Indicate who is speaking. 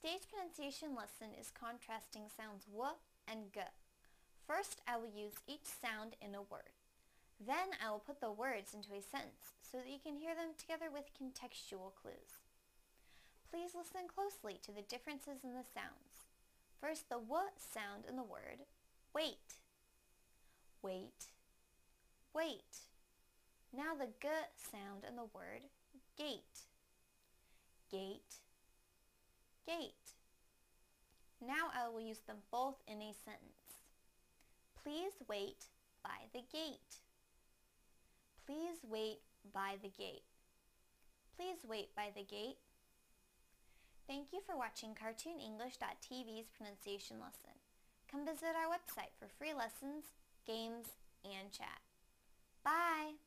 Speaker 1: Today's pronunciation lesson is contrasting sounds w and g. First, I will use each sound in a word. Then I will put the words into a sentence so that you can hear them together with contextual clues. Please listen closely to the differences in the sounds. First, the w sound in the word wait. Wait, wait. Now the g sound in the word gate. Gate, gate. Now I will use them both in a sentence. Please wait by the gate. Please wait by the gate. Please wait by the gate. Thank you for watching CartoonEnglish.tv's pronunciation lesson. Come visit our website for free lessons, games, and chat. Bye!